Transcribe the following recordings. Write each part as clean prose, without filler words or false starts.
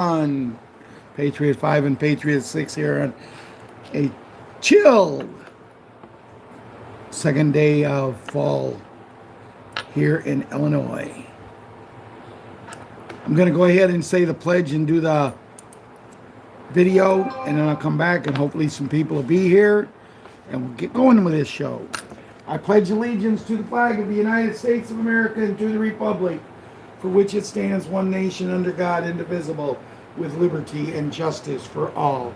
on Patriot 5 and Patriot 6 here on a chill second day of fall here in Illinois. I'm going to go ahead and say the pledge and do the video, and then I'll come back and hopefully some people will be here and we'll get going with this show. I pledge allegiance to the flag of the United States of America and to the republic for which it stands, one nation under God, indivisible, with liberty and justice for all.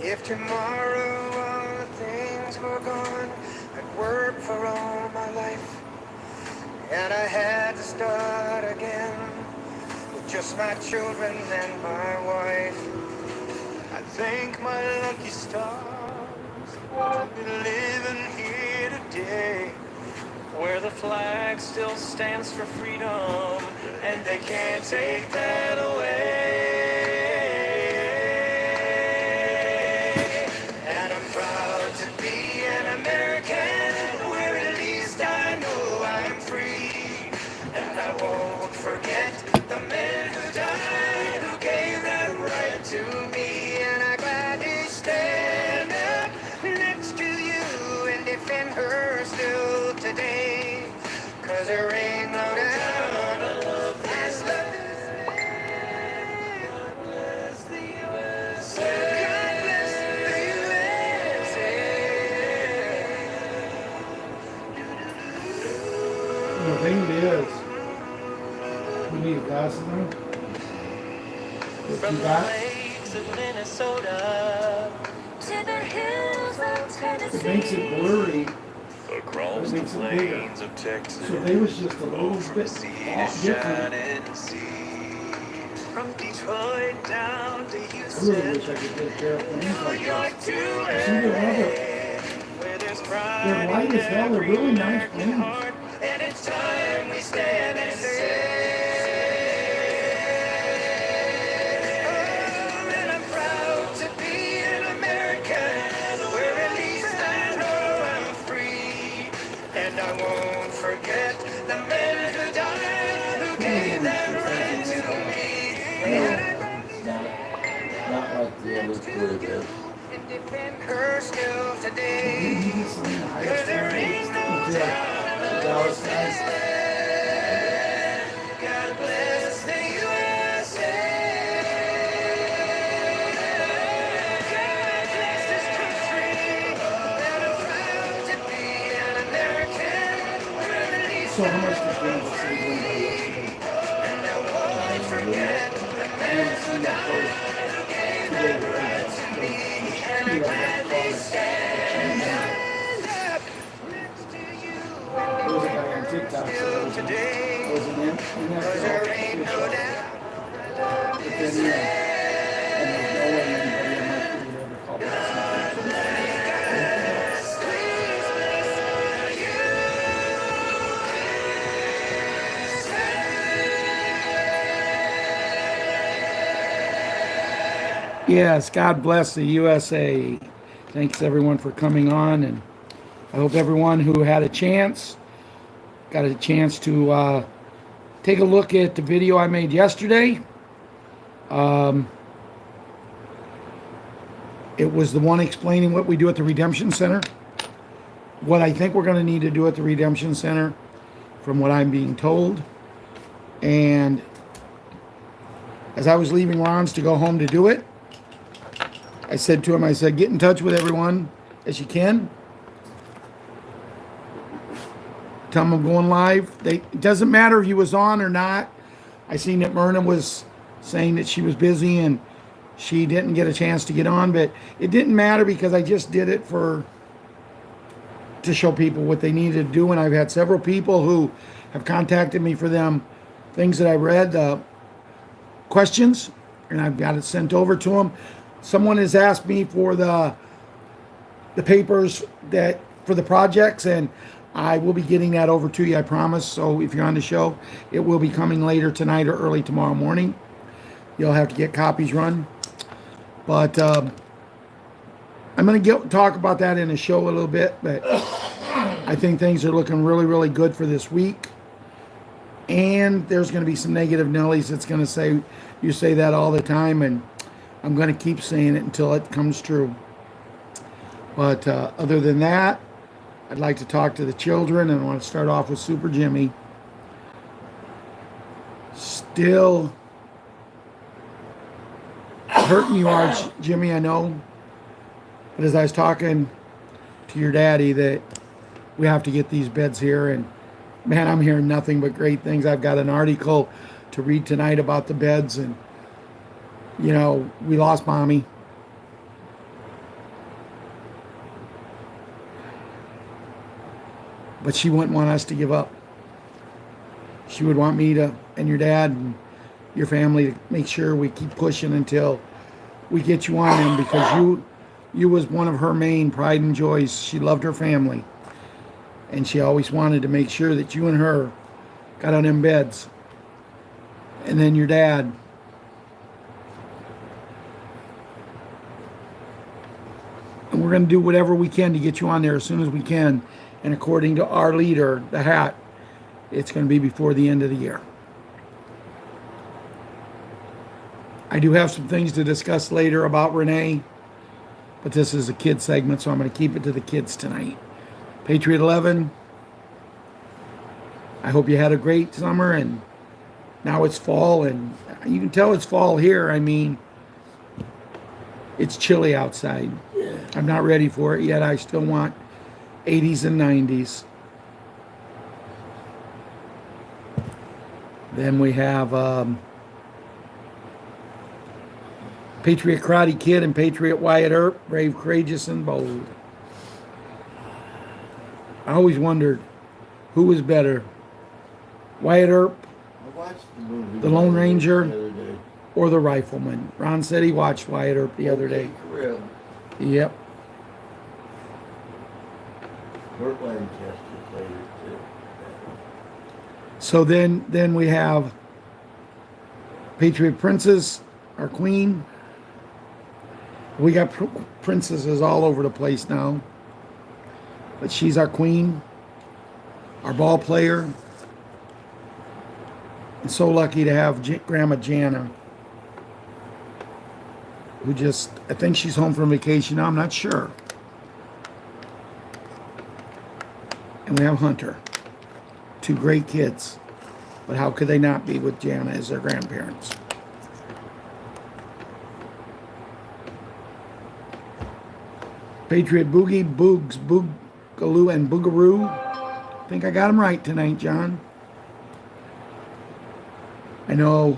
If tomorrow all the things were gone, I'd work for all my life, and I had to start again with just my children and my wife. I thank my lucky stars to be living here today, where the flag still stands for freedom, and they can't take that away. And I'm proud to be an American, where at least I know I'm free. And I won't forget the men who died, who gave that right to me. And I gladly stand up next to you and defend her still today. 'Cause there ain't no doubt as love is made. God bless the USA. God bless the USA. The thing is, we need a glass in there. What From you the got? lakes of Minnesota to the hills of Tennessee. It makes it blurry. Across It the makes it bigger. plains of Texas, So they was just a little from bit sea off to different. shining sea. From Detroit down to I really Houston, wish I could get a pair of things New like York this. to See, they're LA, where there's pride they're light in as hell. They're every really nice American things. heart, and it's time we stand and say, oh, and I'm proud to be an American, where at least I know I'm free, and I won't forget the men who died, who gave that right to me. Not like the other three did. And defend her still You today. need to sign the 'Cause highest there one. ain't no The Dallas guys. God bless the USA. God bless this country. And I'm proud to be an American. Where at least So how much I does know Dallas I'm say free. one by yesterday? And I won't forget the I men haven't who seen that died, post. who gave Today, that right to me. And I gladly stand up next to you There was a guy on TikTok that still was today. an 'Cause there ain't no NFL doubt. but then, and there's no way anybody in my crew would ever call that. Yes, God bless the USA. Thanks everyone for coming on, and I hope everyone who had a chance got a chance to take a look at the video I made yesterday. It was the one explaining what we do at the Redemption Center, what I think we're going to need to do at the Redemption Center, from what I'm being told. And as I was leaving Ron's to go home to do it, I said to him, I said, get in touch with everyone as you can. Tell them I'm going live. It doesn't matter if he was on or not. I seen that Myrna was saying that she was busy and she didn't get a chance to get on, but it didn't matter because I just did it to show people what they needed to do. And I've had several people who have contacted me for them things that I read, questions, and I've got it sent over to them. Someone has asked me for the papers that for the projects, and I will be getting that over to you, I promise. So if you're on the show, it will be coming later tonight or early tomorrow morning. You'll have to get copies run. But I'm going to talk about that in the show a little bit. But I think things are looking really, really good for this week. And there's going to be some negative Nellies that's going to say, you say that all the time, and I'm going to keep saying it until it comes true. But other than that, I'd like to talk to the children, and I want to start off with Super Jimmy. Still hurting you are, Jimmy, I know. But as I was talking to your daddy, that we have to get these beds here, and man, I'm hearing nothing but great things. I've got an article to read tonight about the beds, and you know, we lost Mommy. But she wouldn't want us to give up. She would want me to, and your dad and your family, to make sure we keep pushing until we get you on them, because you was one of her main pride and joys. She loved her family. And she always wanted to make sure that you and her got on them beds. And then your dad. And we're going to do whatever we can to get you on there as soon as we can. And according to our leader, the Hat, it's going to be before the end of the year. I do have some things to discuss later about Renee, but this is a kid segment, so I'm going to keep it to the kids tonight. Patriot 11, I hope you had a great summer, and now it's fall, and you can tell it's fall here. I mean, it's chilly outside. I'm not ready for it yet. I still want 80s and 90s. Then we have Patriot Karate Kid and Patriot Wyatt Earp, brave, courageous, and bold. I always wondered who was better, Wyatt Earp, I watched the movie. the Lone Ranger, The other day. or the Rifleman. Ron said he watched Wyatt Earp the other day. Real. Yep. Burt Lancaster played it too. So then we have Patriot Princess, our queen. We got princesses all over the place now. But she's our queen, our ball player. And so lucky to have Grandma Jana, who just, I think she's home from vacation now, I'm not sure. And we have Hunter, two great kids. But how could they not be with Jana as their grandparents? Patriot Boogie, Boogs, Boogaloo, and Boogaroo. I think I got them right tonight, John. I know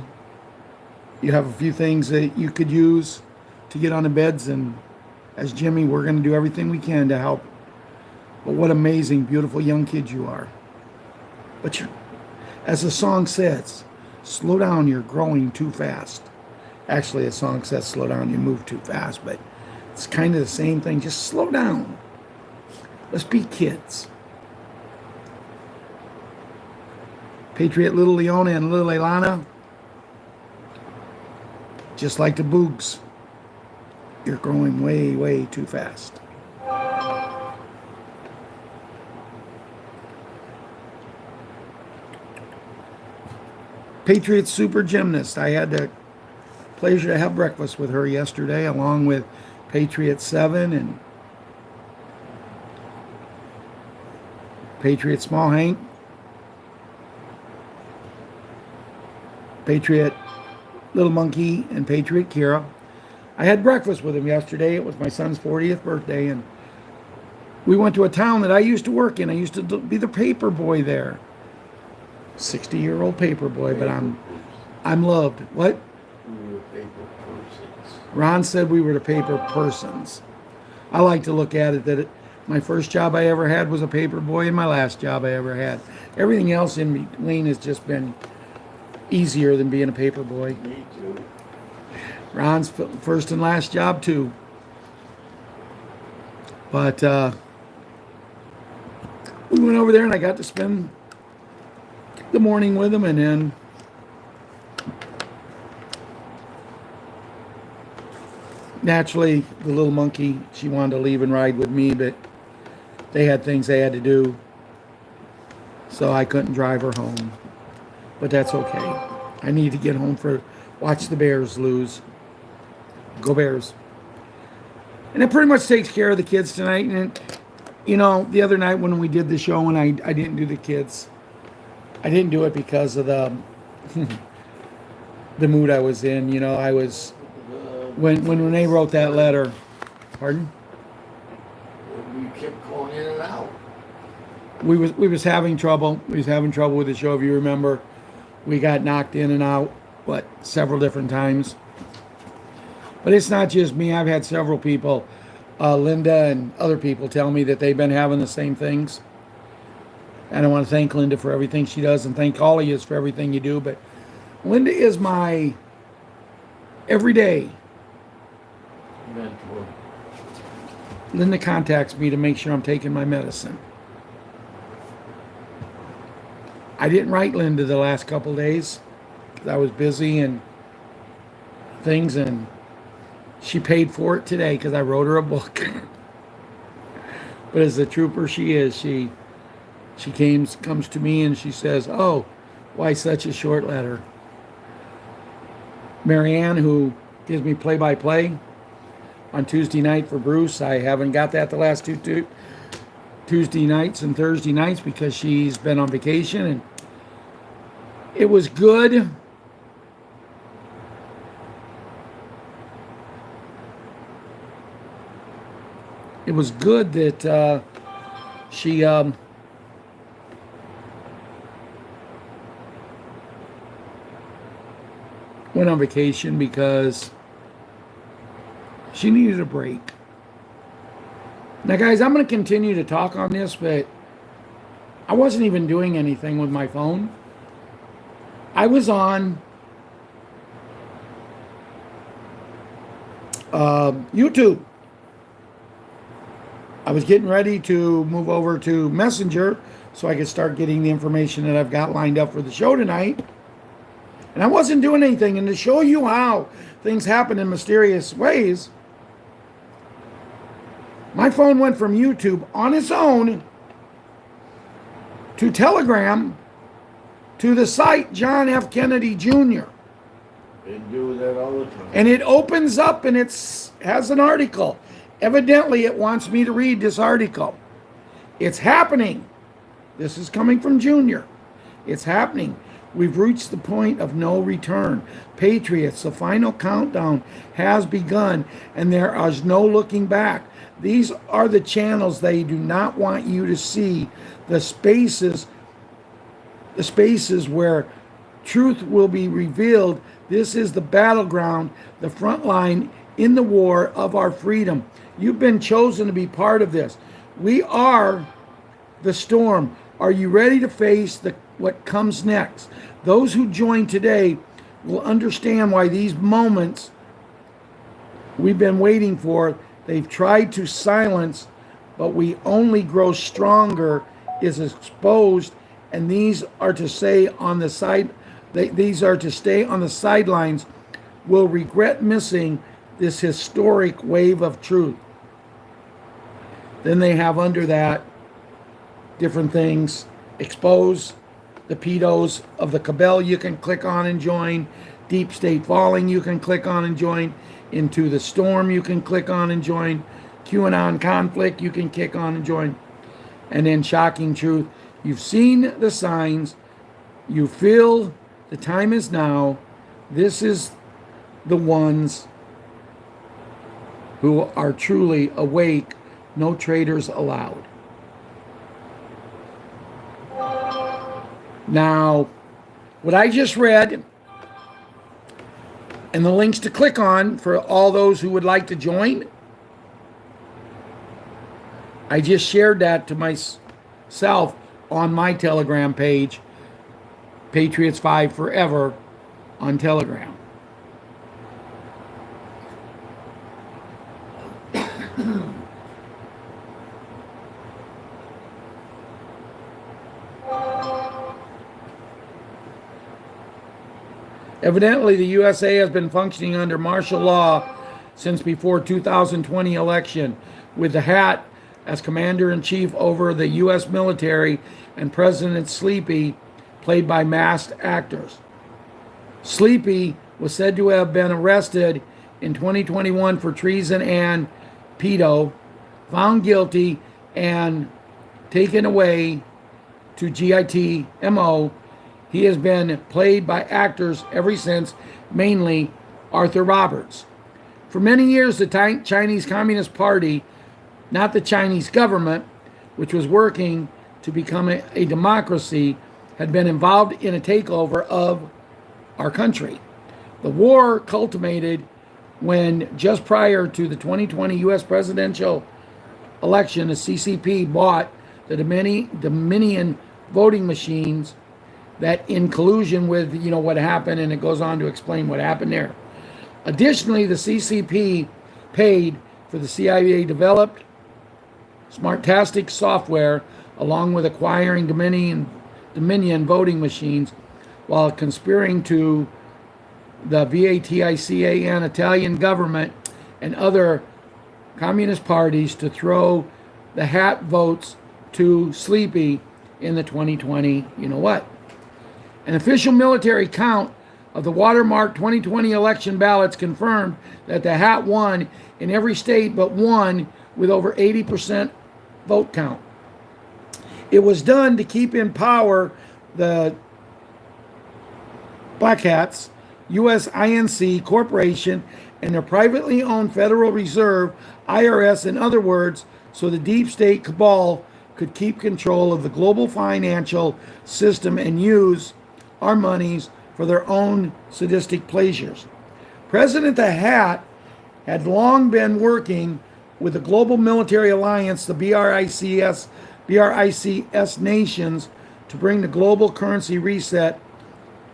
you have a few things that you could use to get on the beds, and as Jimmy, we're going to do everything we can to help. But what amazing, beautiful young kids you are. But you're, as the song says, slow down, you're growing too fast. Actually, the song says slow down, you move too fast, but it's kind of the same thing. Just slow down. Let's be kids. Patriot Little Leona and Little Elana, just like the Boogs, you're growing way, way too fast. Patriot Super Gymnast. I had the pleasure to have breakfast with her yesterday, along with Patriot 7 and Patriot Small Hank, Patriot Little Monkey, and Patriot Kira. I had breakfast with him yesterday. It was my son's 40th birthday, and we went to a town that I used to work in. I used to be the paper boy there. 60-year-old paper boy, but I'm loved. What? We were paper persons. Ron said we were the paper persons. I like to look at it that my first job I ever had was a paper boy, and my last job I ever had. Everything else in between has just been easier than being a paper boy. Me too. Ron's first and last job too. But we went over there and I got to spend the morning with him, and then naturally, the little monkey, she wanted to leave and ride with me, but they had things they had to do, so I couldn't drive her home. But that's okay. I need to get home for watch the Bears lose. Go Bears. And it pretty much takes care of the kids tonight. And, you know, the other night when we did the show and I didn't do the kids, I didn't do it because of the the mood I was in. You know, I was, when Renee wrote that letter, pardon? We kept going in and out. We was having trouble. We was having trouble with the show, if you remember. We got knocked in and out, several different times. But it's not just me. I've had several people, Linda and other people, tell me that they've been having the same things. And I want to thank Linda for everything she does and thank all of you for everything you do. But Linda is my everyday Mentor. Linda contacts me to make sure I'm taking my medicine. I didn't write Linda the last couple days because I was busy and things, and she paid for it today because I wrote her a book. But as the trooper she is, she comes to me and she says, "Oh, why such a short letter?" Marianne, who gives me play-by-play on Tuesday night for Bruce, I haven't got that the last two Tuesday nights and Thursday nights because she's been on vacation, and it was good. It was good that she went on vacation because she needed a break. Now, guys, I'm going to continue to talk on this, but I wasn't even doing anything with my phone. I was on YouTube. I was getting ready to move over to Messenger so I could start getting the information that I've got lined up for the show tonight. And I wasn't doing anything. And to show you how things happen in mysterious ways, my phone went from YouTube on its own to Telegram to the site John F. Kennedy Jr. They do that all the time. And it opens up and has an article. Evidently, it wants me to read this article. It's happening. This is coming from Junior. It's happening. We've reached the point of no return. Patriots, the final countdown has begun, and there is no looking back. These are the channels they do not want you to see. The spaces where truth will be revealed. This is the battleground, the front line in the war of our freedom. You've been chosen to be part of this. We are the storm. Are you ready to face what comes next? Those who join today will understand why these moments we've been waiting for, they've tried to silence, but we only grow stronger, is exposed, and these are to stay on the sidelines, will regret missing this historic wave of truth. Then they have under that different things. Expose the pedos of the cabal, you can click on and join. Deep state falling, you can click on and join. Into the storm, you can click on and join. QAnon conflict, you can click on and join. And then shocking truth. You've seen the signs. You feel the time is now. This is the ones who are truly awake. No traitors allowed. Now, what I just read and the links to click on for all those who would like to join, I just shared that to myself on my Telegram page, Patriots5 Forever on Telegram. Evidently, the USA has been functioning under martial law since before 2020 election, with the hat as commander-in-chief over the U.S. military and President Sleepy, played by masked actors. Sleepy was said to have been arrested in 2021 for treason and pedo, found guilty, and taken away to GITMO. He has been played by actors ever since, mainly Arthur Roberts. For many years, the Chinese Communist Party, not the Chinese government, which was working to become a democracy, had been involved in a takeover of our country. The war culminated when, just prior to the 2020 U.S. presidential election, the CCP bought the Dominion voting machines, that in collusion with, what happened, and it goes on to explain what happened there. Additionally, the CCP paid for the CIA developed Smartastic software, along with acquiring Dominion voting machines, while conspiring to the VATICAN Italian government and other communist parties to throw the hat votes to Sleepy in the 2020 you-know-what. An official military count of the watermark 2020 election ballots confirmed that the hat won in every state but one, with over 80% vote count. It was done to keep in power the Black Hats, U.S. INC Corporation, and their privately owned Federal Reserve, IRS, in other words, so the deep state cabal could keep control of the global financial system and use our monies for their own sadistic pleasures. President the Hat had long been working with the Global Military Alliance, the BRICS nations, to bring the global currency reset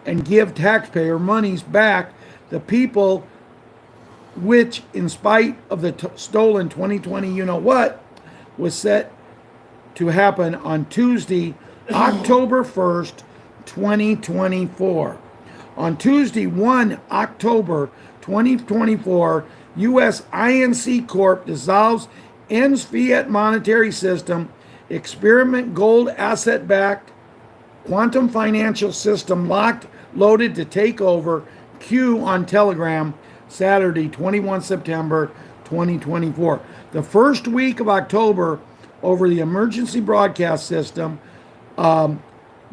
and give taxpayer monies back the people, which, in spite of the stolen 2020 you-know-what, was set to happen on Tuesday, October 1st, 2024. On Tuesday, 1 October 2024, U.S. INC Corp. dissolves, ends fiat monetary system, experiment gold asset-backed, quantum financial system locked, loaded to take over, Q on Telegram, Saturday, 21 September 2024. The first week of October, over the emergency broadcast system, the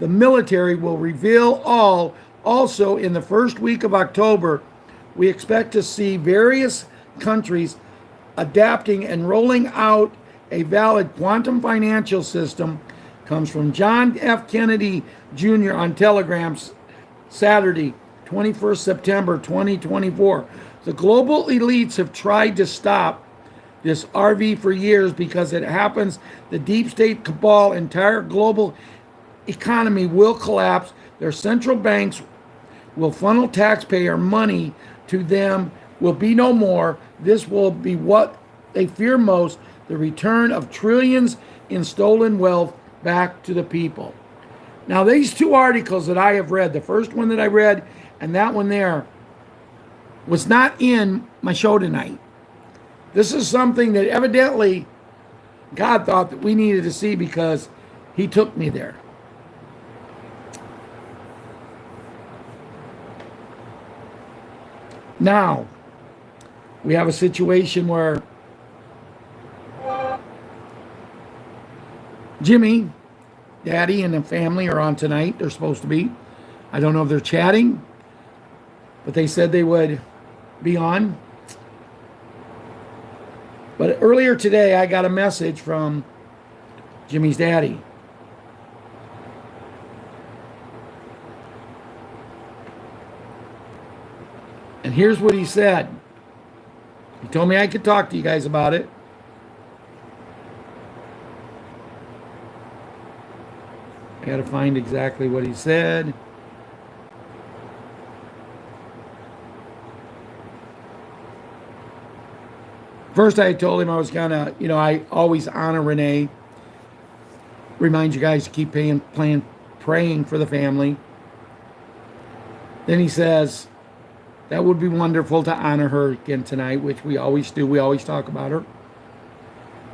military will reveal all. Also, in the first week of October, we expect to see various countries adapting and rolling out a valid quantum financial system. Comes from John F. Kennedy Jr. on Telegram, Saturday, 21st September 2024. The global elites have tried to stop this RV for years because it happens. The deep state cabal, entire global economy will collapse. Their central banks will funnel taxpayer money to them, will be no more. This will be what they fear most, the return of trillions in stolen wealth back to the people. Now, these two articles that I have read, the first one that I read and that one there, was not in my show tonight. This is something that evidently God thought that we needed to see because he took me there. Now, we have a situation where Jimmy, Daddy, and the family are on tonight. They're supposed to be. I don't know if they're chatting, but they said they would be on. But earlier today, I got a message from Jimmy's daddy. And here's what he said. He told me I could talk to you guys about it. I got to find exactly what he said. First, I told him I was going to, I always honor Renee. Remind you guys to keep praying for the family. Then he says, That would be wonderful to honor her again tonight, which we always do. We always talk about her.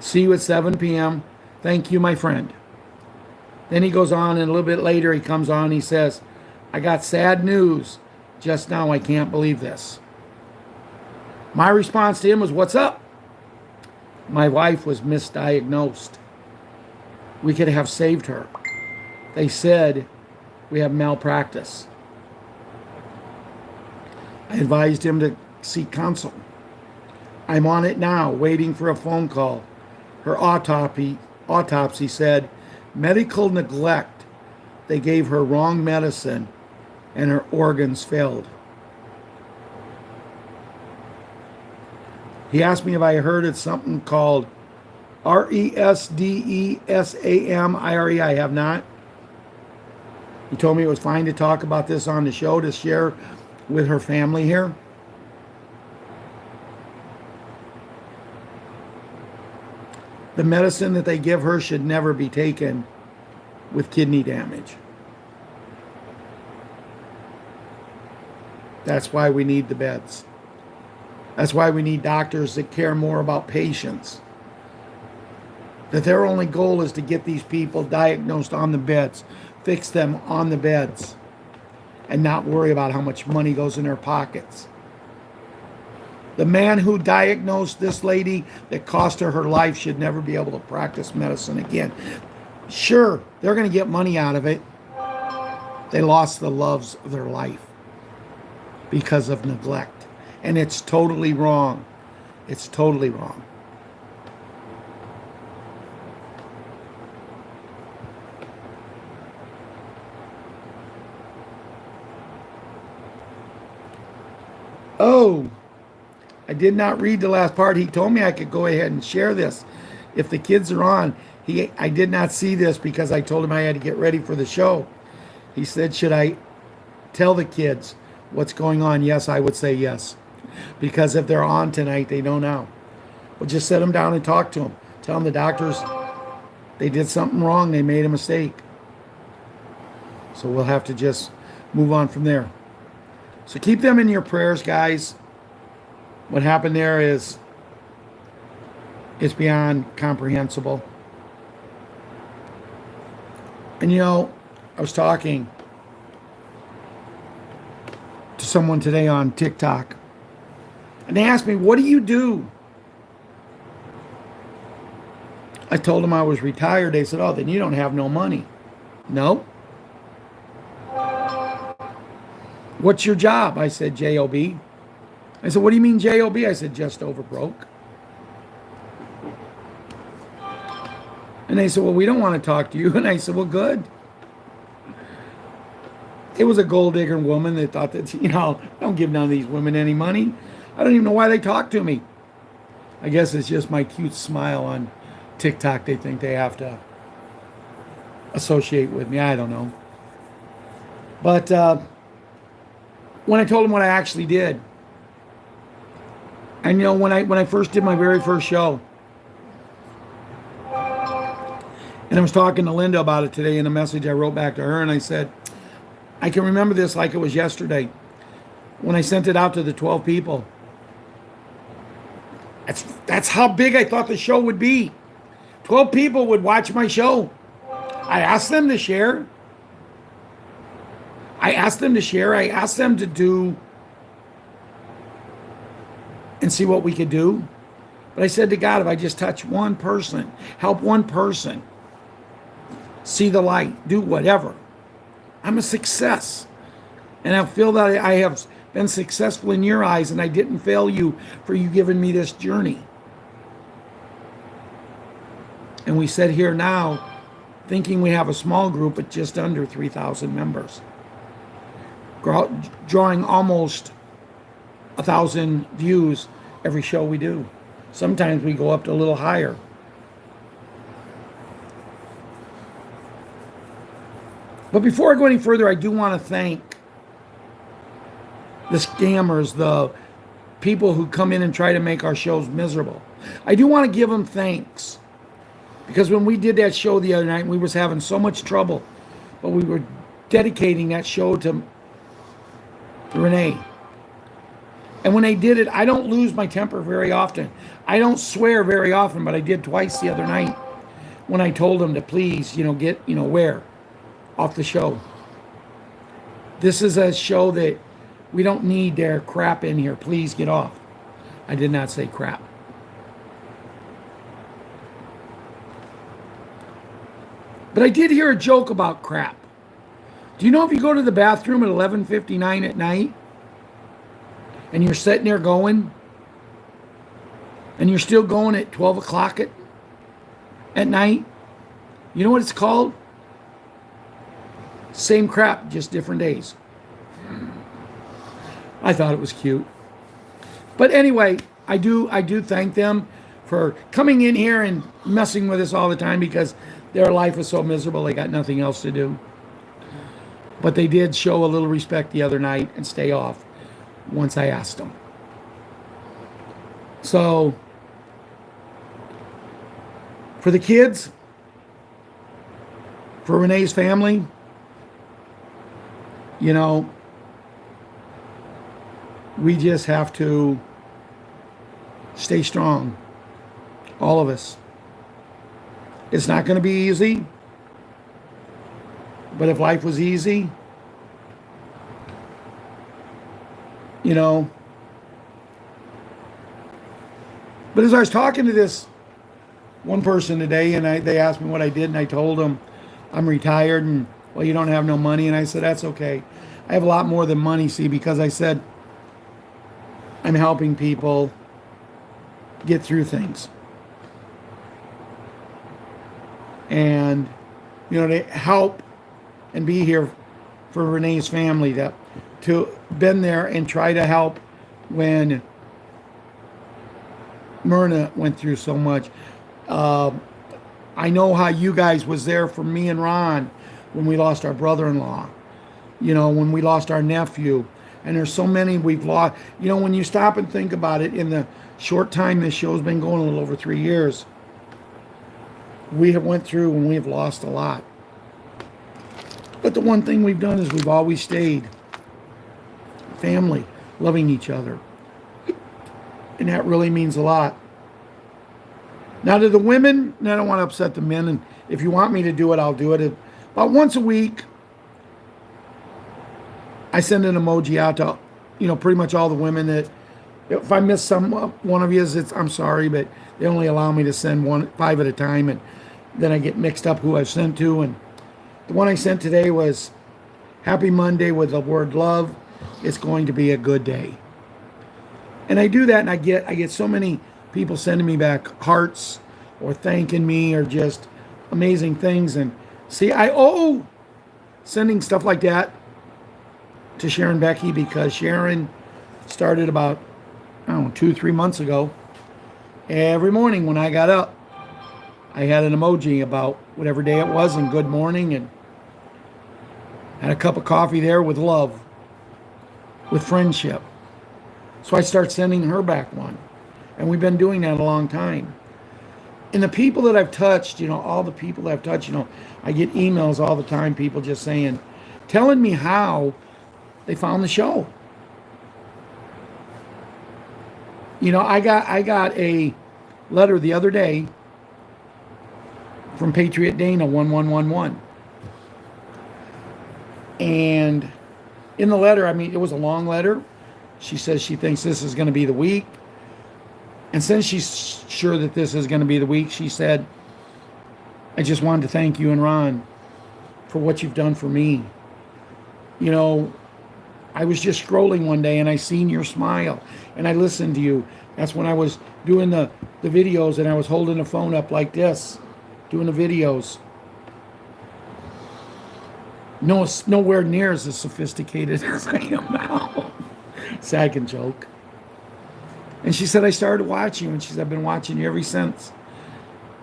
See you at 7 p.m. Thank you, my friend. Then he goes on, and a little bit later he comes on and he says, I got sad news just now. I can't believe this. My response to him was, what's up? My wife was misdiagnosed. We could have saved her. They said we have malpractice. I advised him to seek counsel. I'm on it now, waiting for a phone call. Her autopsy said medical neglect. They gave her wrong medicine and her organs failed. He asked me if I heard it's something called RESDESAMIRE. I have not. He told me it was fine to talk about this on the show to share with her family here. The medicine that they give her should never be taken with kidney damage. That's why we need the beds. That's why we need doctors that care more about patients. That their only goal is to get these people diagnosed on the beds, fix them on the beds, and not worry about how much money goes in their pockets. The man who diagnosed this lady that cost her her life should never be able to practice medicine again. Sure, they're going to get money out of it. They lost the loves of their life because of neglect. And it's totally wrong. It's totally wrong. Oh, I did not read the last part. He told me I could go ahead and share this. If the kids are on, I did not see this because I told him I had to get ready for the show. He said, should I tell the kids what's going on? Yes, I would say yes. Because if they're on tonight, they know now. We'll just sit them down and talk to them. Tell them the doctors, they did something wrong. They made a mistake. So we'll have to just move on from there. So keep them in your prayers, guys. What happened there is beyond comprehensible. And you know, I was talking to someone today on TikTok. And they asked me, what do you do? I told them I was retired. They said, oh, then you don't have no money. No. What's your job? I said, J-O-B. I said, what do you mean J-O-B? I said, just over broke. And they said, well, we don't want to talk to you. And I said, well, good. It was a gold digger woman that thought that, you know, don't give none of these women any money. I don't even know why they talk to me. I guess it's just my cute smile on TikTok. They think they have to associate with me. I don't know. But when I told them what I actually did, and you know, when I first did my very first show, and I was talking to Linda about it today in a message I wrote back to her, and I said, I can remember this like it was yesterday when I sent it out to the 12 people. That's how big I thought the show would be. 12 people would watch my show. I asked them to share. I asked them to do and see what we could do. But I said to God, if I just touch one person, help one person see the light, do whatever, I'm a success. And I feel that I have been successful in your eyes, and I didn't fail you for you giving me this journey. And we sit here now thinking we have a small group at just under 3,000 members, drawing almost 1,000 views every show we do. Sometimes we go up to a little higher. But before I go any further, I do want to thank the scammers, the people who come in and try to make our shows miserable. I do want to give them thanks, because when we did that show the other night, we was having so much trouble, but we were dedicating that show to Renee. And when they did it, I don't lose my temper very often. I don't swear very often, but I did twice the other night when I told them to please, get, where? Off the show. This is a show that we don't need their crap in here. Please get off. I did not say crap. But I did hear a joke about crap. Do you know if you go to the bathroom at 11:59 at night and you're sitting there going and you're still going at 12 o'clock at night, you know what it's called? Same crap, just different days. I thought it was cute. But anyway, I do thank them for coming in here and messing with us all the time because their life is so miserable they got nothing else to do. But they did show a little respect the other night and stay off once I asked them. So, for the kids, for Renee's family, we just have to stay strong. All of us. It's not going to be easy. But if life was easy, But as I was talking to this one person today, and they asked me what I did, and I told them I'm retired, and, well, you don't have no money. And I said, that's okay. I have a lot more than money, see, because I said I'm helping people get through things. And, to help and be here for Renee's family, to been there and try to help when Myrna went through so much. I know how you guys was there for me and Ron when we lost our brother-in-law, when we lost our nephew. And there's so many we've lost. When you stop and think about it, in the short time this show's been going, a little over 3 years, we have went through and we have lost a lot. But the one thing we've done is we've always stayed family, loving each other. And that really means a lot. Now to the women, and I don't want to upset the men, and if you want me to do it, I'll do it. About once a week, I send an emoji out to, pretty much all the women that, if I miss one of you, I'm sorry, but they only allow me to send 5 at a time, and then I get mixed up who I've sent to. And the one I sent today was, Happy Monday with the word love. It's going to be a good day. And I do that, and I get so many people sending me back hearts or thanking me or just amazing things. And see, I owe sending stuff like that to Sharon Becky, because Sharon started about, 2-3 months ago. Every morning when I got up, I had an emoji about whatever day it was and good morning, and had a cup of coffee there with love, with friendship. So I start sending her back one. And we've been doing that a long time. And the people that I've touched, all the people that I've touched, I get emails all the time, people just saying, telling me how they found the show. I got a letter the other day from Patriot Dana 1111. And in the letter, it was a long letter. She says she thinks this is going to be the week. And since she's sure that this is going to be the week, she said, I just wanted to thank you and Ron for what you've done for me. I was just scrolling one day and I seen your smile and I listened to you. That's when I was doing the videos, and I was holding the phone up like this, doing the videos. No, it's nowhere near as sophisticated as I am now. So I can joke. And she said, I started watching you, and she said, I've been watching you ever since.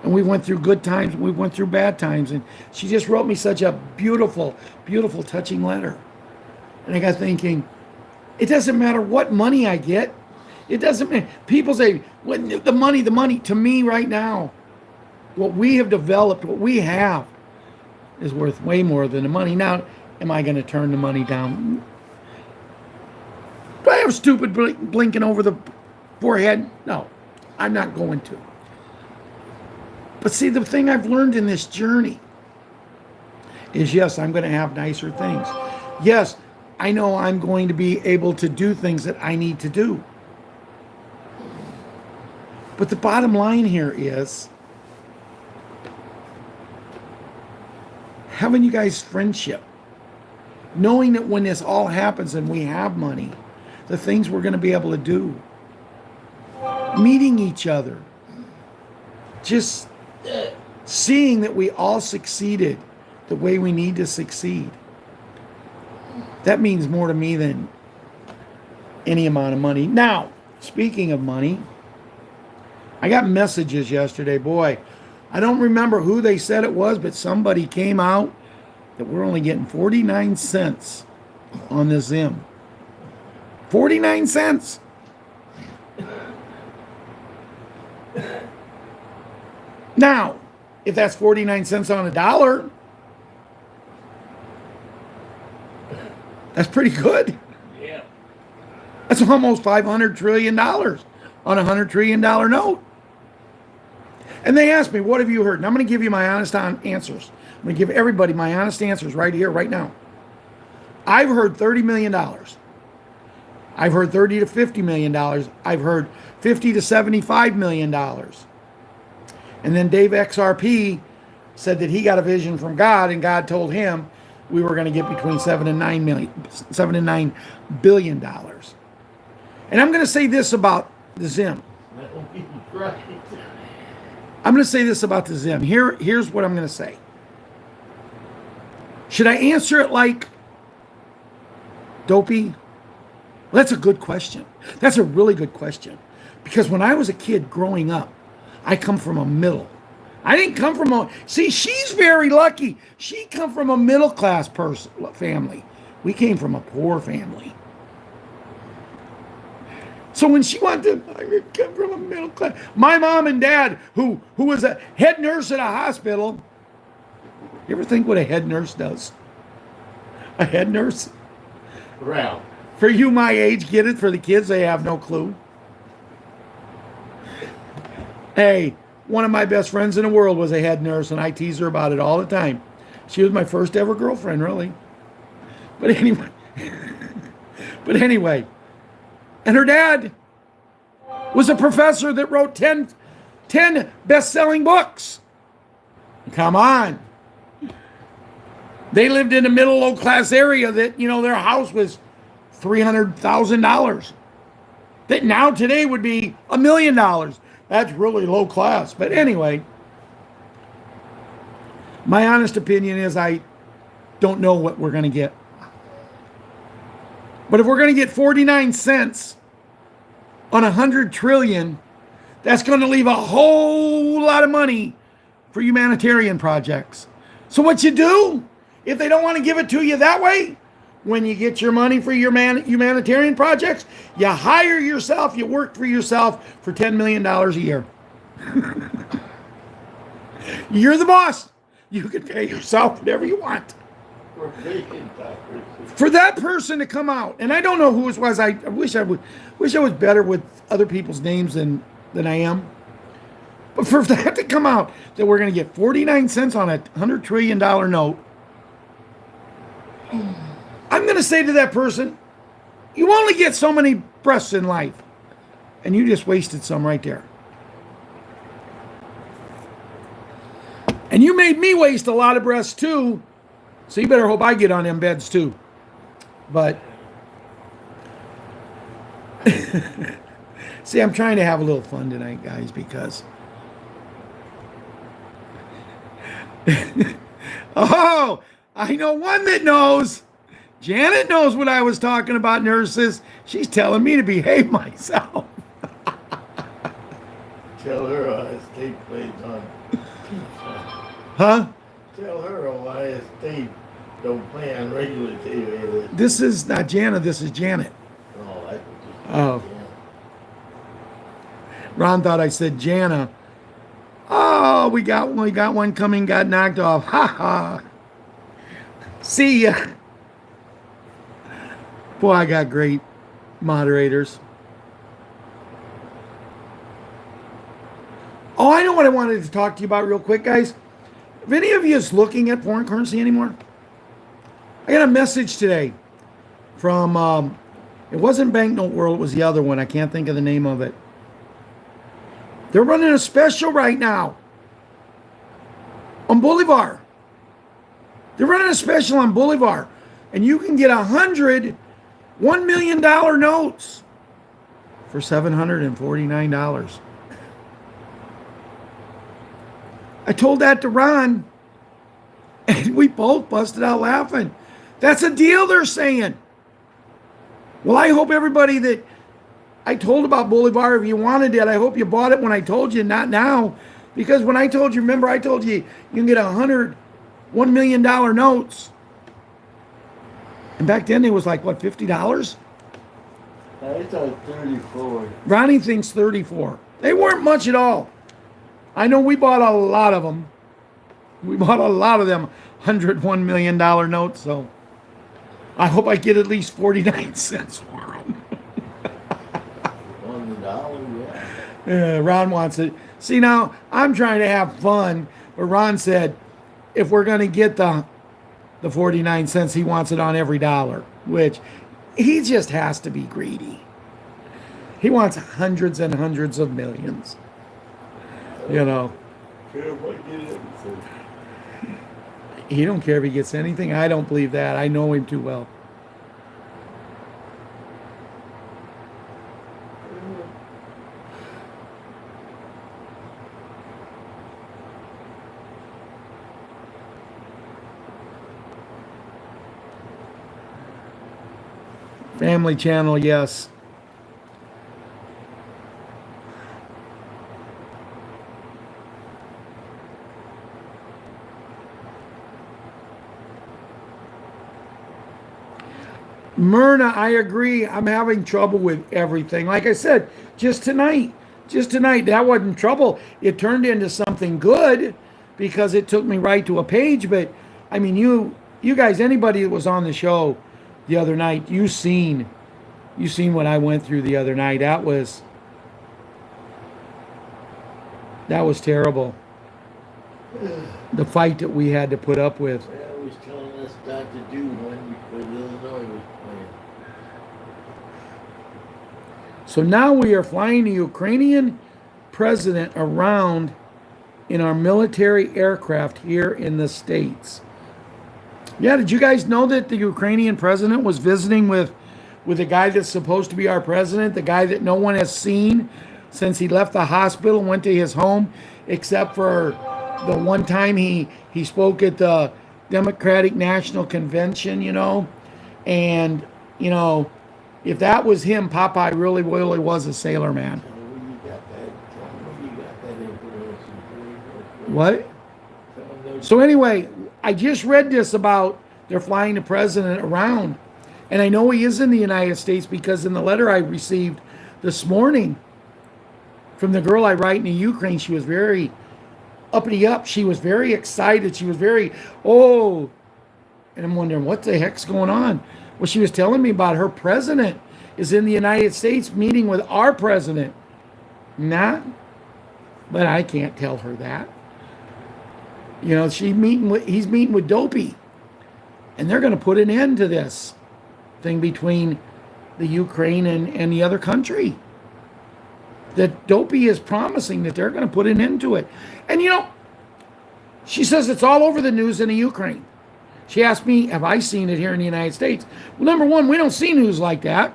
And we went through good times, we went through bad times, and she just wrote me such a beautiful, beautiful, touching letter. And I got thinking, it doesn't matter what money I get. It doesn't matter. People say, the money, to me right now, what we have developed, what we have, is worth way more than the money. Now, am I going to turn the money down? Do I have stupid blinking over the forehead? No, I'm not going to. But see, the thing I've learned in this journey is yes, I'm going to have nicer things. Yes, I know I'm going to be able to do things that I need to do. But the bottom line here is having you guys' friendship, knowing that when this all happens and we have money, the things we're going to be able to do, meeting each other, just seeing that we all succeeded the way we need to succeed. That means more to me than any amount of money. Now, speaking of money, I got messages yesterday. Boy, I don't remember who they said it was, but somebody came out that we're only getting 49 cents on this Zim. 49 cents. Now, if that's 49 cents on a dollar, that's pretty good. Yeah. That's almost $500 trillion on a $100 trillion note. And they asked me, what have you heard? And I'm going to give you my honest answers. I'm going to give everybody my honest answers right here, right now. I've heard $30 million. I've heard $30 to $50 million. I've heard $50 to $75 million. And then Dave XRP said that he got a vision from God, and God told him we were going to get between $7 and $9 billion. And I'm going to say this about the Zim. That'll be right. I'm going to say this about the Zim. Here's what I'm going to say. Should I answer it like Dopey? Well, that's a good question. That's a really good question. Because when I was a kid growing up, I come from a middle. I didn't come from a... See, she's very lucky. She come from a middle-class family. We came from a poor family. So when she wanted to... I come from a middle class... My mom and dad, who was a head nurse at a hospital... You ever think what a head nurse does? A head nurse? Well, For you my age, get it? For the kids, they have no clue. Hey, one of my best friends in the world was a head nurse, and I tease her about it all the time. She was my first ever girlfriend, really. But anyway. And her dad was a professor that wrote 10 best-selling books. Come on. They lived in a middle low-class area that, their house was $300,000. That now today would be $1 million. That's really low class. But anyway, my honest opinion is I don't know what we're going to get. But if we're going to get 49 cents on 100 trillion, that's going to leave a whole lot of money for humanitarian projects. So what you do, if they don't want to give it to you that way, when you get your money for your humanitarian projects, you hire yourself, you work for yourself for $10 million a year. You're the boss. You can pay yourself whatever you want. For that person to come out, and I don't know who it was. I wish I was better with other people's names than I am. But for that to come out, that we're going to get 49 cents on a $100 trillion note, I'm going to say to that person, you only get so many breaths in life, and you just wasted some right there. And you made me waste a lot of breaths too, so you better hope I get on them beds too. But, see, I'm trying to have a little fun tonight, guys, because... Oh, I know one that knows. Janet knows what I was talking about, nurses. She's telling me to behave myself. tell her Ohio State plays on. Huh? Tell her Ohio State don't play on regular TV. This is not Jana, this is Janet. Oh, I Oh. Ron thought I said Jana. Oh, we got one coming, got knocked off. Ha ha. See ya. Boy, I got great moderators. Oh, I know what I wanted to talk to you about real quick, guys. If any of you is looking at foreign currency anymore, I got a message today from, it wasn't Banknote World, it was the other one. I can't think of the name of it. They're running a special right now on Bolivar. They're running a special on Bolivar, and you can get 100 $1 million notes for $749. I told that to Ron, and we both busted out laughing. That's a deal, they're saying. Well, I hope everybody that I told about Bolivar, if you wanted it, I hope you bought it when I told you, not now. Because when I told you, remember I told you, you can get $1 million notes. And back then it was like, what, $50? I thought 34. Ronnie thinks 34. They weren't much at all. I know we bought a lot of them. We bought a lot of them $101 million notes, so I hope I get at least 49 cents for them. On the dollar, yeah. Yeah, Ron wants it. See, now I'm trying to have fun, but Ron said if we're going to get the 49 cents, he wants it on every dollar, which he just has to be greedy. He wants hundreds and hundreds of millions. You know. Care if I get everything. He don't care if he gets anything. I don't believe that. I know him too well. Family channel, yes. Myrna, I agree. I'm having trouble with everything. Like I said, just tonight, that wasn't trouble. It turned into something good because it took me right to a page. But I mean, you guys, anybody that was on the show the other night, you seen what I went through the other night. That was terrible. The fight that we had to put up with. Yeah, was telling us not to do one because Illinois was playing. So now we are flying the Ukrainian president around in our military aircraft here in the States. Yeah, did you guys know that the Ukrainian president was visiting with a guy that's supposed to be our president, the guy that no one has seen since he left the hospital, went to his home, except for the one time he spoke at the Democratic National Convention, you know? And, you know, if that was him, Popeye really was a sailor man. Tell me where you got that information. What? Tell them those- So anyway, I just read this about they're flying the president around. And I know he is in the United States because in the letter I received this morning from the girl I write in the Ukraine, she was very uppity up. She was very excited. She was very, and I'm wondering what the heck's going on. Well, she was telling me about her president is in the United States meeting with our president. Not, but I can't tell her that. You know, he's meeting with Dopey. And they're going to put an end to this thing between the Ukraine and the other country. That Dopey is promising that they're going to put an end to it. And you know, she says it's all over the news in the Ukraine. She asked me, have I seen it here in the United States? Well, number one, we don't see news like that.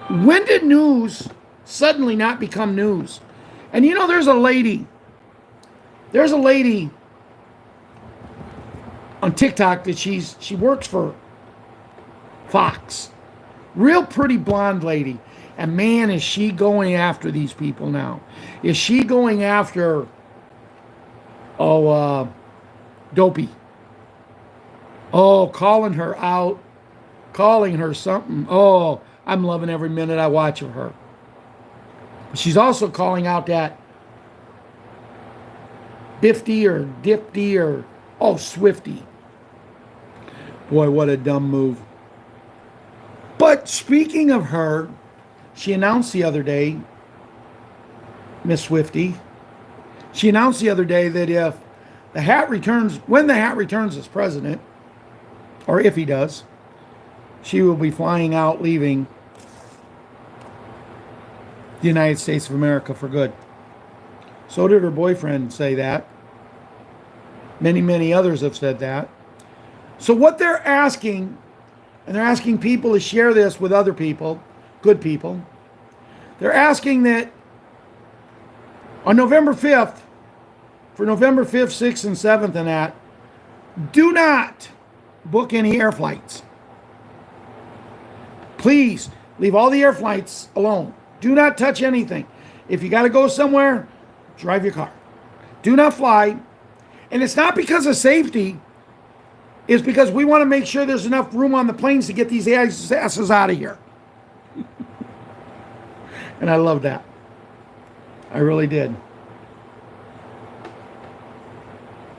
When did news suddenly not become news? And you know, there's a lady on TikTok that she works for Fox. Real pretty blonde lady. And man, is she going after these people now. Is she going after Dopey? Oh, calling her out, calling her something. Oh, I'm loving every minute I watch of her. She's also calling out that Bifty or Dipty or, Swifty. Boy, what a dumb move. But But speaking of her, she announced the other day, Miss Swifty, she announced the other day that if the hat returns, when the hat returns as president, or if he does, she will be flying out, leaving the United States of America for good. So did her boyfriend say that. Many, many others have said that. So what they're asking, and they're asking people to share this with other people, good people, they're asking that on November 5th, for November 5th, 6th, and 7th and that, do not book any air flights. Please leave all the air flights alone. Do not touch anything. If you got to go somewhere, drive your car. Do not fly. And it's not because of safety. It's because we want to make sure there's enough room on the planes to get these asses out of here. And I love that. I really did.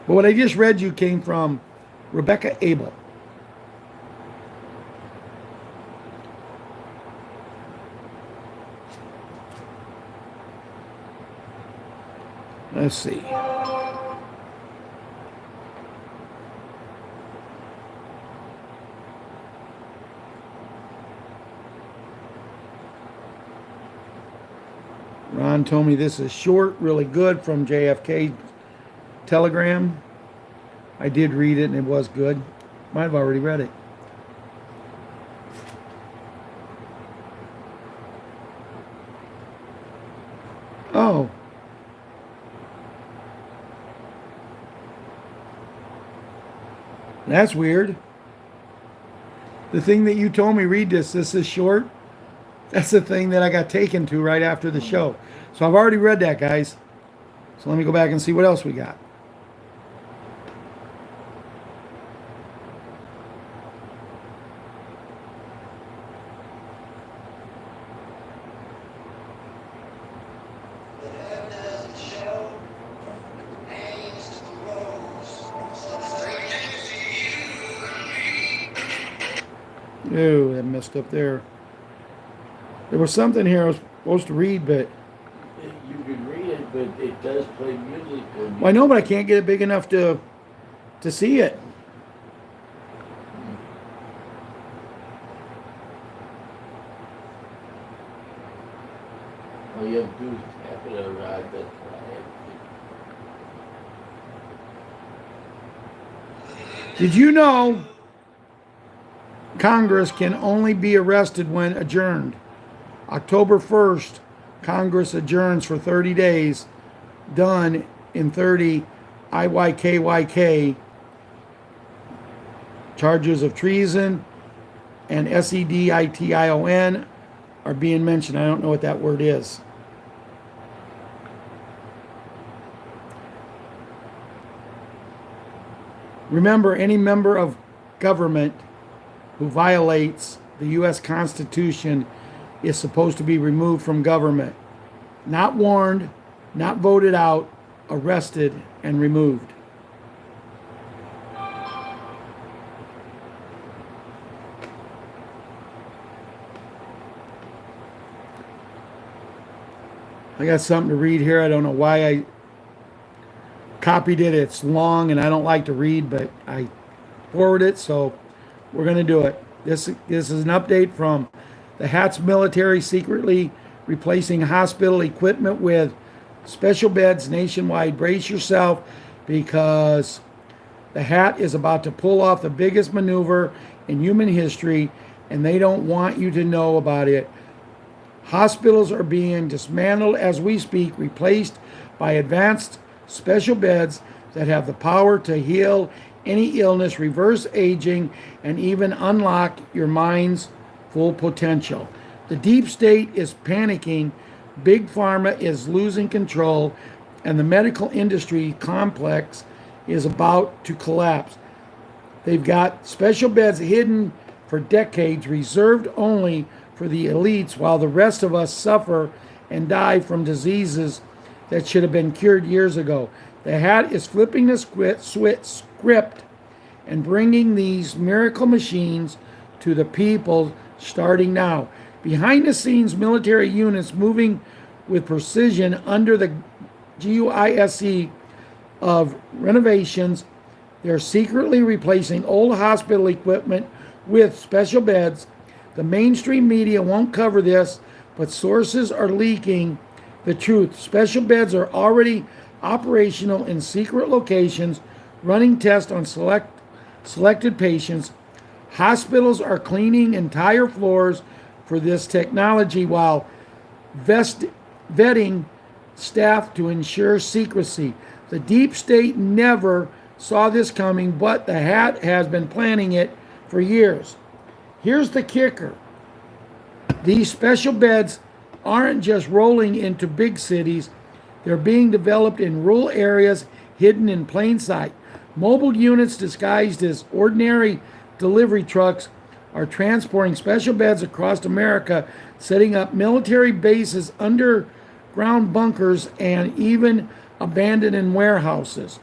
But what I just read you came from Rebecca Abel. Let's see. Ron told me this is short, really good from JFK Telegram. I did read it and it was good. Might have already read it. Oh. That's weird. The thing that you told me, read this is short. That's the thing that I got taken to right after the show. So I've already read that, guys. So let me go back and see what else we got. Oh, that messed up there. There was something here I was supposed to read, but... You can read it, but it does play music for you. Well, I know, but I can't get it big enough to see it. All you have to do is tap it around. That's right. Did you know Congress can only be arrested when adjourned? October 1st, Congress adjourns for 30 days, done in 30 IYKYK, charges of treason and SEDITION are being mentioned. I don't know what that word is. Remember, any member of government who violates the U.S. Constitution is supposed to be removed from government. Not warned, not voted out, arrested, and removed. I got something to read here. I don't know why I copied it. It's long and I don't like to read, but I forwarded it, so we're going to do it. This is an update from the Hats military secretly replacing hospital equipment with special beds nationwide. Brace yourself, because the Hat is about to pull off the biggest maneuver in human history, and they don't want you to know about it. Hospitals are being dismantled as we speak, replaced by advanced special beds that have the power to heal any illness, reverse aging, and even unlock your mind's full potential. The deep state is panicking, big pharma is losing control, and the medical industry complex is about to collapse. They've got special beds hidden for decades, reserved only for the elites, while the rest of us suffer and die from diseases that should have been cured years ago. The Hat is flipping the script and bringing these miracle machines to the people starting now. Behind the scenes, military units moving with precision under the GUISE of renovations. They're secretly replacing old hospital equipment with special beds. The mainstream media won't cover this, but sources are leaking the truth. Special beds are already operational in secret locations, running tests on selected patients. Hospitals are cleaning entire floors for this technology while vetting staff to ensure secrecy. The deep state never saw this coming, but the hat has been planning it for years. Here's the kicker. These special beds aren't just rolling into big cities. They're being developed in rural areas, hidden in plain sight. Mobile units disguised as ordinary delivery trucks are transporting special beds across America, setting up military bases, underground bunkers, and even abandoned warehouses.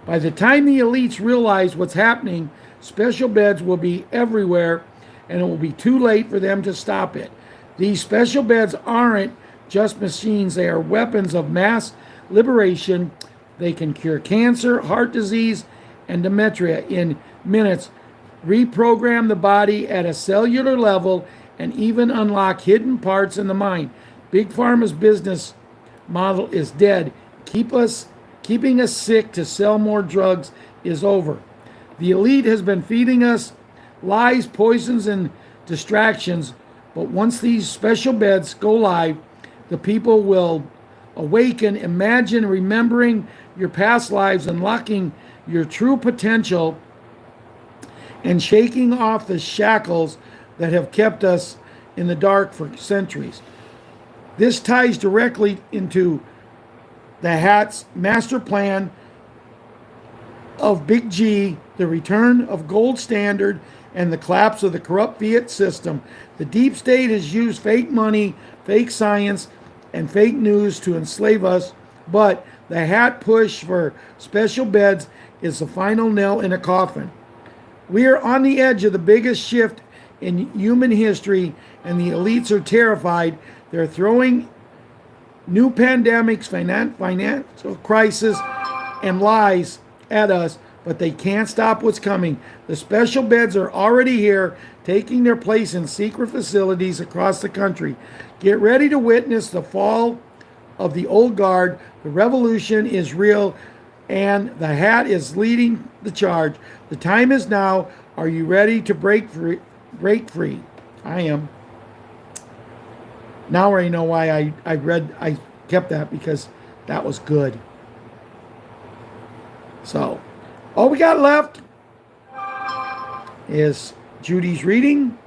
By the time the elites realize what's happening, special beds will be everywhere, and it will be too late for them to stop it. These special beds aren't just machines, they are weapons of mass liberation. They can cure cancer, heart disease, and dementia in minutes, reprogram the body at a cellular level, and even unlock hidden parts in the mind. Big Pharma's business model is dead. Keeping us sick to sell more drugs is over. The elite has been feeding us lies, poisons, and distractions, but once these special beds go live, the people will awaken, imagine remembering your past lives, unlocking your true potential, and shaking off the shackles that have kept us in the dark for centuries. This ties directly into the Hat's master plan of Big G, the return of gold standard, and the collapse of the corrupt fiat system. The deep state has used fake money, fake science, and fake news to enslave us, but the Hat push for special beds is the final nail in a coffin. We are on the edge of the biggest shift in human history, and the elites are terrified. They're throwing new pandemics, financial crisis, and lies at us, but they can't stop what's coming. The special beds are already here, taking their place in secret facilities across the country. Get ready to witness the fall of the old guard. The revolution is real, and the Hat is leading the charge. The time is now. Are you ready to break free? I am. Now I know why I kept that, because that was good. So, all we got left is Judy's reading,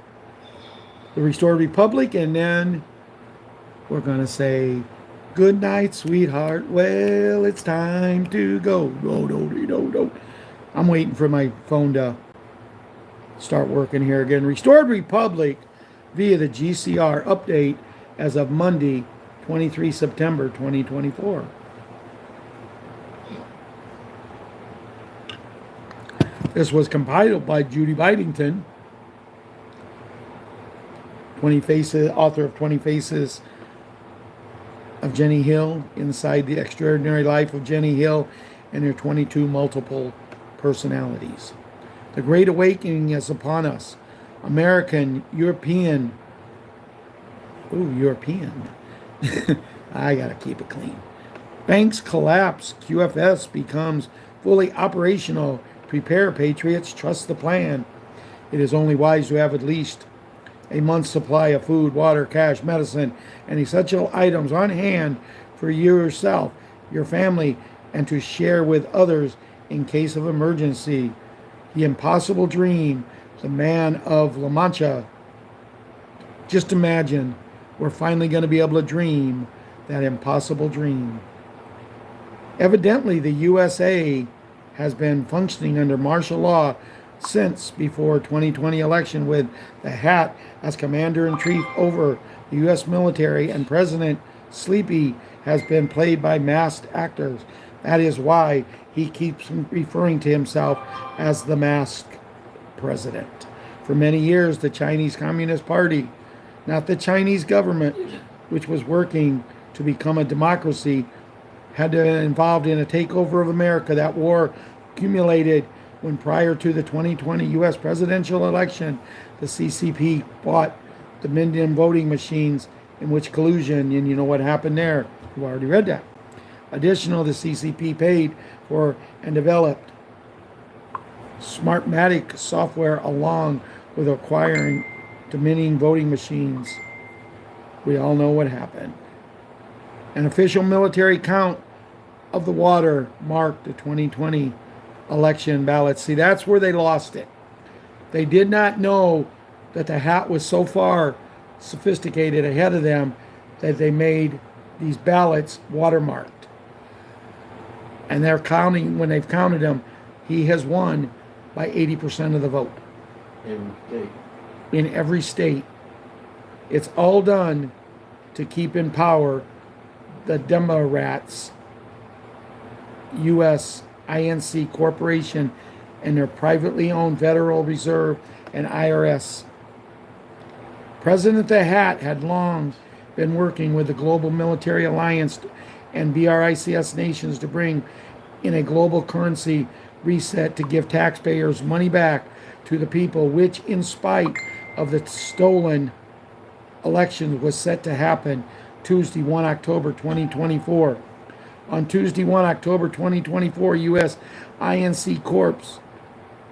the Restored Republic, and then we're going to say, good night, sweetheart. Well, it's time to go. No. I'm waiting for my phone to start working here again. Restored Republic via the GCR update as of Monday, 23 September 2024. This was compiled by Judy Bidington, author of 20 Faces of Jenny Hill, Inside the Extraordinary Life of Jenny Hill and Her 22 Multiple Personalities. The Great Awakening is upon us. European. I gotta keep it clean. Banks collapse. QFS becomes fully operational. Prepare, Patriots. Trust the plan. It is only wise to have at least a month's supply of food, water, cash, medicine, and essential items on hand for yourself, your family, and to share with others in case of emergency. The impossible dream. The man of La Mancha. Just imagine we're finally going to be able to dream that impossible dream. Evidently, the USA has been functioning under martial law since before 2020 election, with the Hat as commander-in-chief over the U.S. military, and President Sleepy has been played by masked actors. That is why he keeps referring to himself as the masked president. For many years, the Chinese Communist Party, not the Chinese government, which was working to become a democracy, had been involved in a takeover of America. That war accumulated when, prior to the 2020 U.S. presidential election, the CCP bought the Minden voting machines, in which collusion, and you know what happened there. You already read that. Additional, the CCP paid for and developed Smartmatic software along with acquiring Dominion voting machines. We all know what happened. An official military count of the water marked the 2020 election ballots. See, that's where they lost it. They did not know that the hat was so far sophisticated ahead of them that they made these ballots watermarked. And they're counting, when they've counted them, he has won by 80% of the vote. Every state. In every state. It's all done to keep in power the Democrats, U.S. INC Corporation, and their privately owned Federal Reserve and IRS. President the Hat had long been working with the Global Military Alliance and BRICS nations to bring in a global currency reset to give taxpayers money back to the people, which, in spite of the stolen election, was set to happen Tuesday, 1 October 2024. On Tuesday, 1 October 2024, U.S. INC Corp.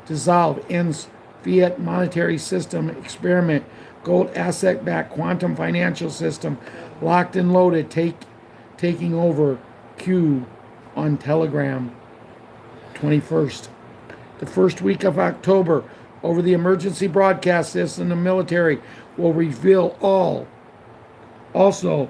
dissolved, ends fiat monetary system experiment, gold asset-backed quantum financial system, locked and loaded, taking over Q on Telegram. 21st. The first week of October, over the emergency broadcast system, the military will reveal all. Also,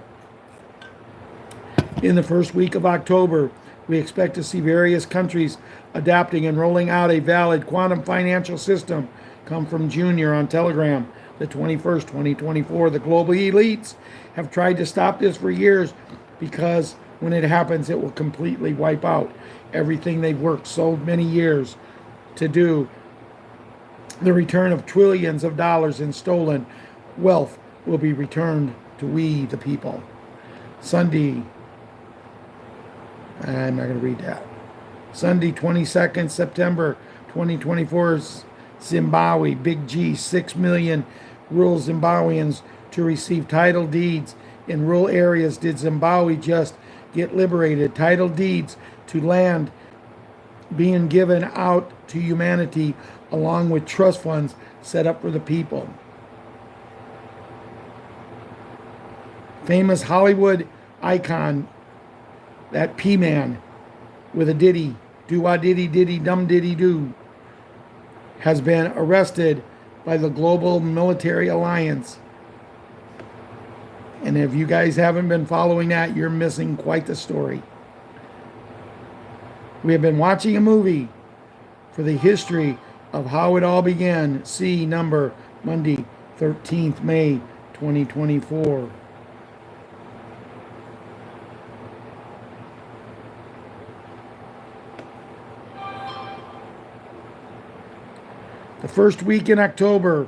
in the first week of October, we expect to see various countries adapting and rolling out a valid quantum financial system. Come from Junior on Telegram, the 21st, 2024. The global elites have tried to stop this for years because when it happens, it will completely wipe out everything they've worked so many years to do. The return of trillions of dollars in stolen wealth will be returned to we, the people. Sunday, I'm not going to read that. Sunday, 22nd September 2024, Zimbabwe, Big G, 6 million rural Zimbabweans to receive title deeds in rural areas. Did Zimbabwe just get liberated? Title deeds to land being given out to humanity along with trust funds set up for the people. Famous Hollywood icon, that P-Man with a ditty, do-a-diddy-diddy, dum-diddy-do, has been arrested by the Global Military Alliance. And if you guys haven't been following that, you're missing quite the story. We have been watching a movie for the history of how it all began. See number Monday, 13th May, 2024. The first week in October,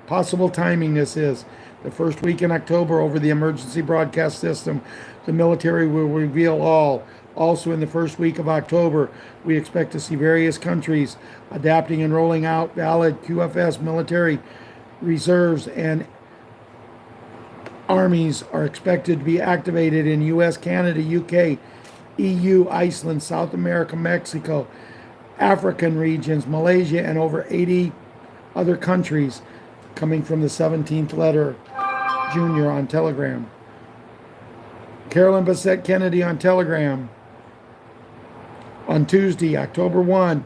possible timing this is, the first week in October over the emergency broadcast system, the military will reveal all. Also in the first week of October, we expect to see various countries adapting and rolling out valid QFS military reserves, and armies are expected to be activated in US, Canada, UK, EU, Iceland, South America, Mexico, African regions, Malaysia, and over 80 other countries, coming from the 17th letter, Junior on Telegram. Carolyn Bassett Kennedy on Telegram. On Tuesday, October 1,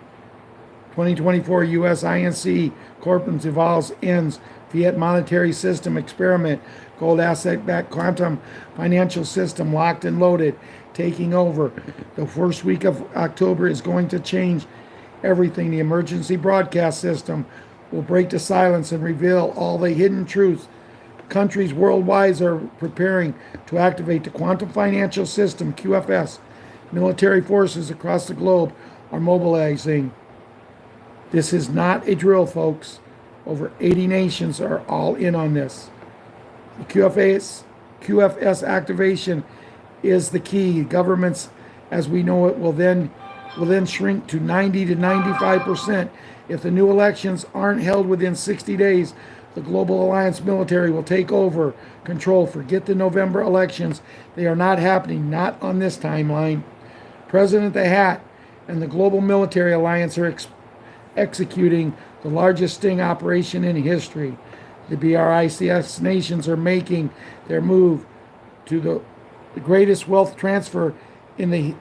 2024, U.S. INC Corporation evolves, ends fiat monetary system experiment, gold asset-backed quantum financial system, locked and loaded, taking over. The first week of October is going to change everything. The emergency broadcast system will break the silence and reveal all the hidden truths. Countries worldwide are preparing to activate the quantum financial system, QFS. Military forces across the globe are mobilizing. This is not a drill, folks. Over 80 nations are all in on this. The QFS activation is the key. Governments, as we know it, will then shrink to 90 to 95%. If the new elections aren't held within 60 days, the Global Alliance military will take over control. Forget the November elections. They are not happening, not on this timeline. President the Hat and the Global Military Alliance are executing the largest sting operation in history. The BRICS nations are making their move to the greatest wealth transfer in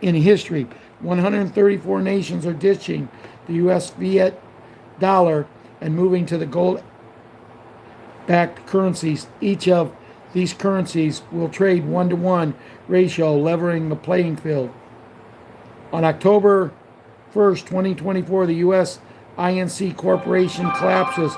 history. 134 nations are ditching the U.S. fiat dollar and moving to the gold-backed currencies. Each of these currencies will trade 1-to-1 ratio, leveling the playing field. On October 1st, 2024, the U.S. INC Corporation collapses.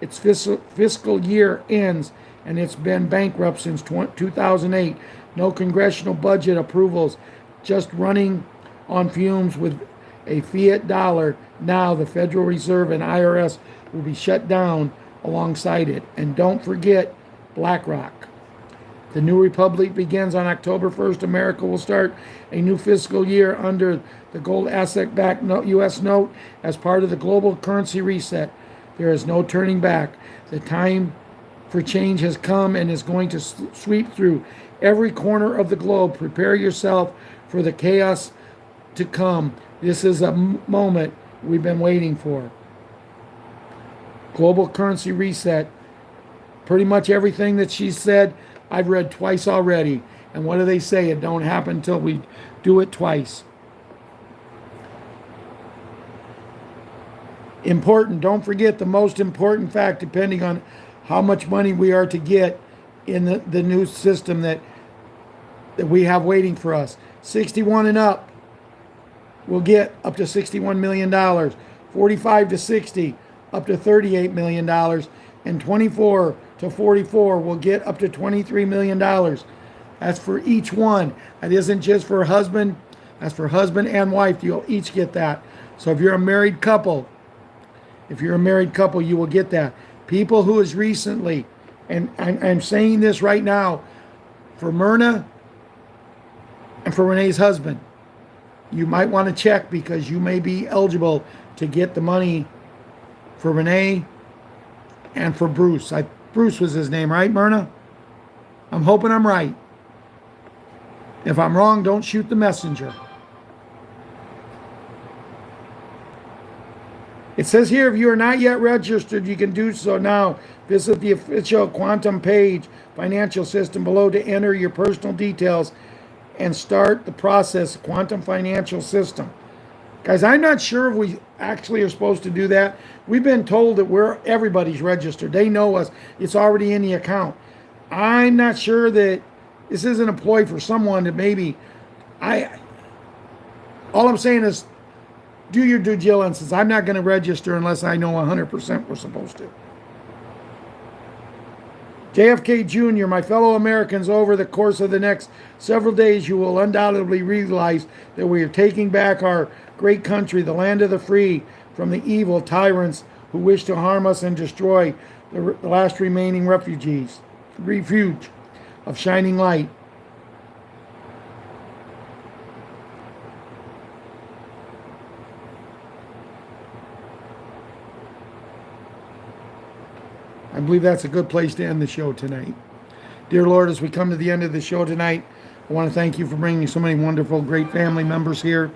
Its fiscal year ends, and it's been bankrupt since 2008. No congressional budget approvals, just running on fumes with a fiat dollar. Now the Federal Reserve and IRS will be shut down alongside it. And don't forget BlackRock. The new republic begins on October 1st. America will start a new fiscal year under the gold asset-backed U.S. note as part of the global currency reset. There is no turning back. The time for change has come and is going to sweep through every corner of the globe. Prepare yourself for the chaos to come. This is a moment we've been waiting for. Global currency reset. Pretty much everything that she said, I've read twice already. And what do they say? It don't happen until we do it twice. Important. Don't forget the most important fact, depending on how much money we are to get in the new system that we have waiting for us. 61 and up will get up to $61 million. 45 to 60, up to $38 million. And 24 to 44 will get up to $23 million. That's for each one. That isn't just for husband. That's for husband and wife. You'll each get that. So if you're a married couple, you will get that. People who is recently, and I'm saying this right now, for Myrna and for Renee's husband, you might want to check because you may be eligible to get the money for Renee and for Bruce. Bruce was his name, right, Myrna? I'm hoping I'm right. If I'm wrong, don't shoot the messenger. It says here, if you are not yet registered, you can do so now. Visit the official Quantum page financial system below to enter your personal details and start the process. Quantum financial system. Guys, I'm not sure if we actually are supposed to do that. We've been told that everybody's registered. They know us. It's already in the account. I'm not sure that this isn't a ploy for someone that maybe all I'm saying is do your due diligence. I'm not going to register unless I know 100% we're supposed to. JFK Jr., my fellow Americans, over the course of the next several days, you will undoubtedly realize that we are taking back our great country, the land of the free, from the evil tyrants who wish to harm us and destroy the last remaining refuge of shining light. I believe that's a good place to end the show tonight. Dear Lord, as we come to the end of the show tonight, I want to thank you for bringing so many wonderful, great family members here,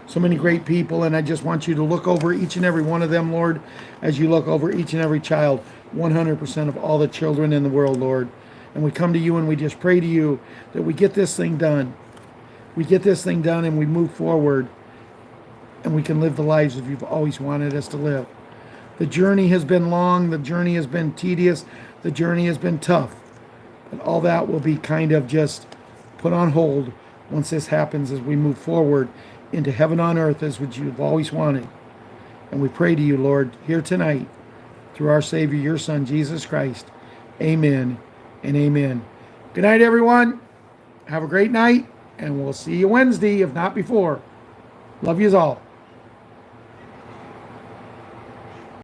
so many great people, and I just want you to look over each and every one of them, Lord, as you look over each and every child, 100% of all the children in the world, Lord. And we come to you and we just pray to you that we get this thing done. We get this thing done and we move forward and we can live the lives that you've always wanted us to live. The journey has been long. The journey has been tedious. The journey has been tough. But all that will be kind of just put on hold once this happens as we move forward into heaven on earth as what you've always wanted. And we pray to you, Lord, here tonight through our Savior, your Son, Jesus Christ. Amen and amen. Good night, everyone. Have a great night, and we'll see you Wednesday, if not before. Love yous all.